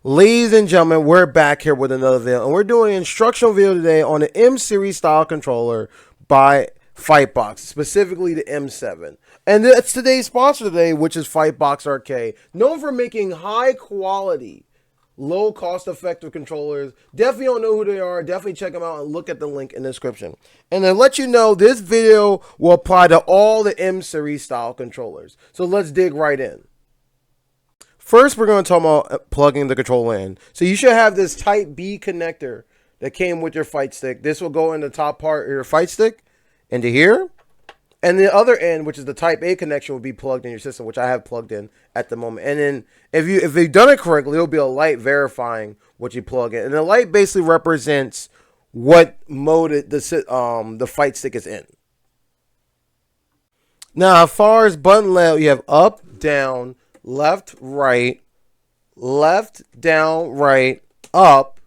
Ladies and gentlemen, we're back here with another video, and we're doing an instructional video today on the M series style controller by Fightbox, specifically the M7. And that's today's sponsor today, which is Fightbox Arcade, known for making high quality, low cost effective controllers. Definitely don't know who they are. Definitely check them out and look at the link in the description. And to let you know, this video will apply to all the M series style controllers. So let's dig right in. First, we're going to talk about plugging the controller in. So you should have this Type B connector that came with your fight stick. This will go in the top part of your fight stick into here. And the other end, which is the Type A connection, will be plugged in your system, which I have plugged in at the moment. And then if you've done it correctly, there'll be a light verifying what you plug in. And the light basically represents what mode the fight stick is in. Now, as far as button layout, you have up, down, left, right, left, down, right, up.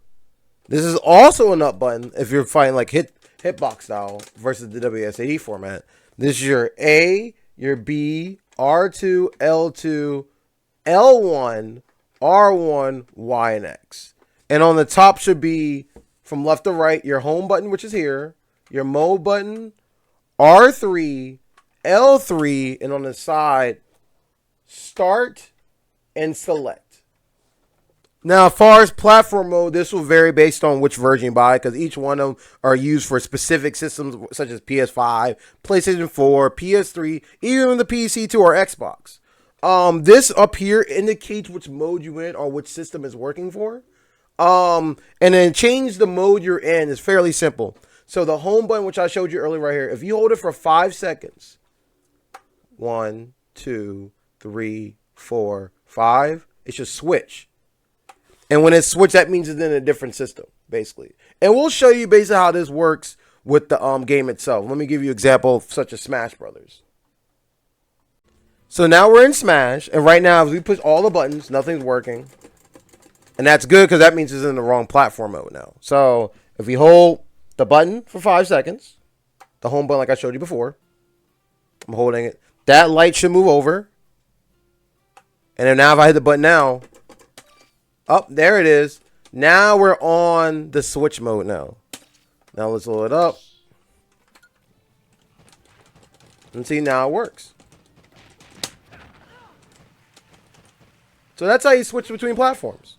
This is also an up button if you're fighting like hitbox style versus the WSAD format. This is your A, your B, R2, L2, L1, R1, Y, and X. And on the top should be, from left to right, your home button, which is here, your mode button, R3, L3, and on the side, start and select. Now, as far as platform mode, this will vary based on which version you buy, because each one of them are used for specific systems such as PS5, PlayStation 4, PS3, even the PC2 or Xbox. This up here indicates which mode you're in or which system is working for. And then change the mode you're in is fairly simple. So the home button, which I showed you earlier right here, if you hold it for 5 seconds, 1, 2, 3, 4, 5, it should switch. And when it's switched, that means it's in a different system, basically. And we'll show you basically how this works with the game itself. Let me give you an example such as Smash Brothers. So now we're in Smash, and right now, as we push all the buttons, nothing's working. And that's good, because that means it's in the wrong platform mode now. So if we hold the button for 5 seconds, the home button like I showed you before, I'm holding it. That light should move over. And then now if I hit the button now, oh, there it is. Now we're on the switch mode now. Now let's load it up. And see, now it works. So that's how you switch between platforms.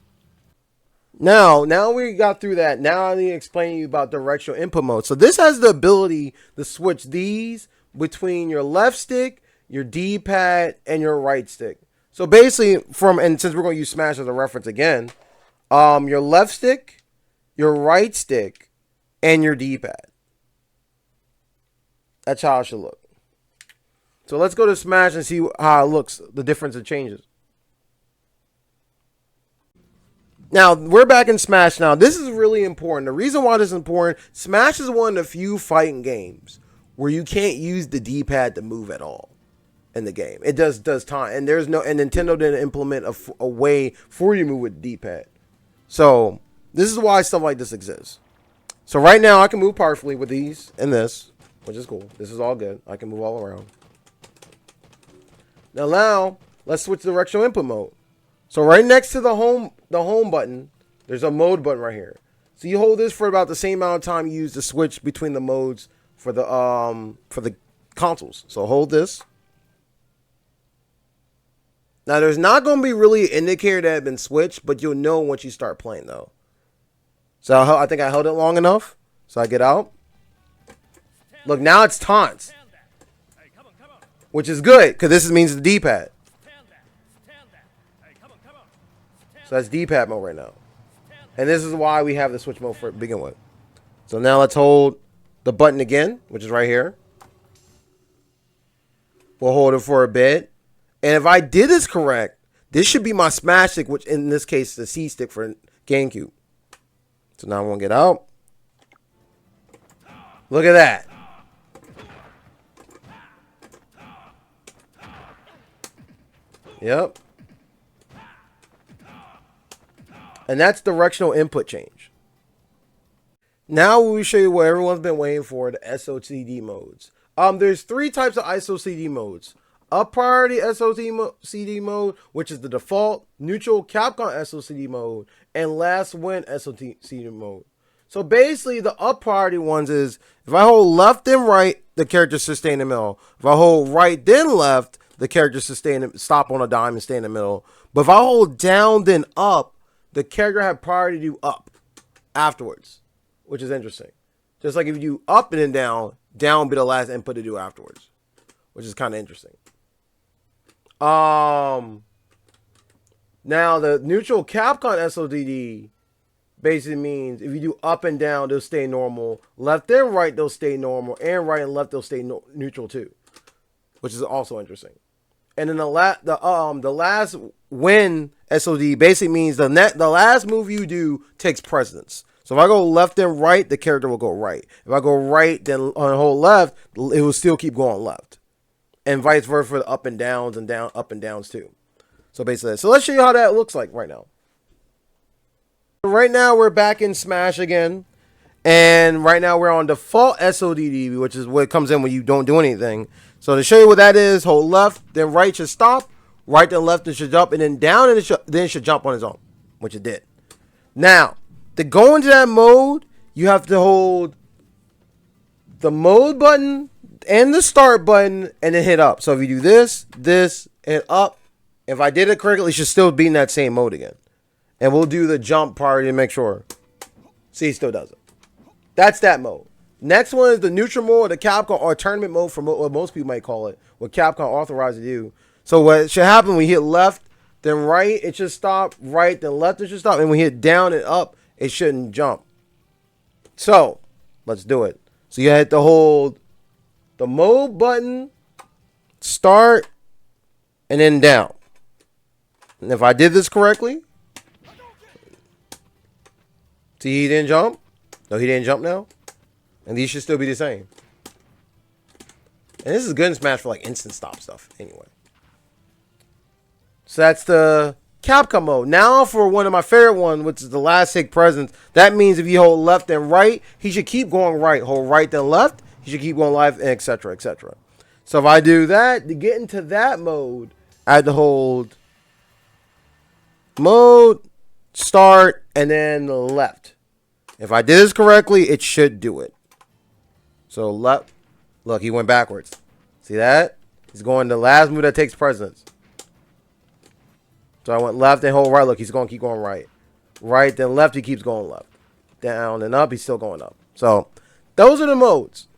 Now we got through that. Now I need to explain to you about directional input mode. So this has the ability to switch these between your left stick, your D-pad, and your right stick. So basically, and since we're going to use Smash as a reference again, your left stick, your right stick, and your D-pad. That's how it should look. So let's go to Smash and see how it looks, the difference it changes. Now, we're back in Smash now. This is really important. The reason why this is important, Smash is one of the few fighting games where you can't use the D-pad to move at all in the game. It does time, and Nintendo didn't implement a way for you to move with the D-pad. So this is why stuff like this exists. So right now I can move partially with these and this, which is cool. This is all good. I can move all around. Now let's switch to directional input mode. So right next to the home button, there's a mode button right here. So you hold this for about the same amount of time you use to switch between the modes for the consoles. So hold this. Now, there's not going to be really an indicator that had been switched, but you'll know once you start playing, though. So I think I held it long enough. So I get out. Look, now it's taunts. Which is good, because this means the D-pad. So that's D-pad mode right now. And this is why we have the switch mode to begin with. So now let's hold the button again, which is right here. We'll hold it for a bit. And if I did this correct, this should be my Smash stick, which in this case is the C stick for GameCube. So now I won't get out. Look at that. Yep. And that's directional input change. Now we show you what everyone's been waiting for, the SOCD modes. There's 3 types of ISOCD modes. up priority SOCD mode, which is the default, neutral Capcom SOCD mode, and last win SOCD mode. So basically, the up priority ones is if I hold left then right, the character should stay in the middle. If I hold right then left, the character should stop on a dime and stay in the middle. But if I hold down then up, the character had priority to do up afterwards, which is interesting. Just like if you do up and then down, down be the last input to do afterwards, which is kind of interesting. Now the neutral Capcom SODD basically means if you do up and down, they'll stay normal. Left and right, they'll stay normal. And right and left, they'll stay neutral too, which is also interesting. And then the last win SOD basically means the last move you do takes precedence. So if I go left and right, the character will go right. If I go right, then on hold left, it will still keep going left. And vice versa for the up and downs and up and downs too. So basically, so let's show you how that looks like right now. Right now we're back in Smash again. And right now we're on default SODD, which is what comes in when you don't do anything. So to show you what that is, hold left, then right should stop. Right then left it should jump, and then down and then it should jump on its own, which it did. Now, to go into that mode, you have to hold the mode button and the start button and then hit up. So if you do this, and up, if I did it correctly, it should still be in that same mode again. And we'll do the jump part to make sure. See, it still does it. That's that mode. Next one is the neutral mode, the Capcom or tournament mode, for what most people might call it, what Capcom authorized to do. So what should happen when we hit left, then right, it should stop. Right, then left, it should stop. And when we hit down and up, it shouldn't jump. So let's do it. So you have to hold the mode button, start, and then down. And if I did this correctly, see, he didn't jump. No, he didn't jump now. And these should still be the same. And this is good in Smash for like instant stop stuff anyway. So that's the Capcom mode. Now for one of my favorite ones, which is the last hit presence. That means if you hold left and right, he should keep going right. Hold right then left, he should keep going left, and etc. etc. So if I do that, to get into that mode, I had to hold mode, start, and then left. If I did this correctly, it should do it. So left, look, he went backwards. See that? He's going the last move that takes precedence. So I went left and hold right. Look, he's going to keep going right. Right, then left, he keeps going left. Down and up, he's still going up. So those are the modes.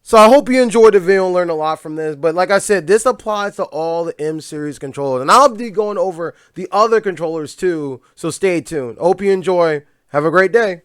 So I hope you enjoyed the video and learned a lot from this. But like I said, this applies to all the M series controllers. And I'll be going over the other controllers too. So stay tuned. Hope you enjoy. Have a great day.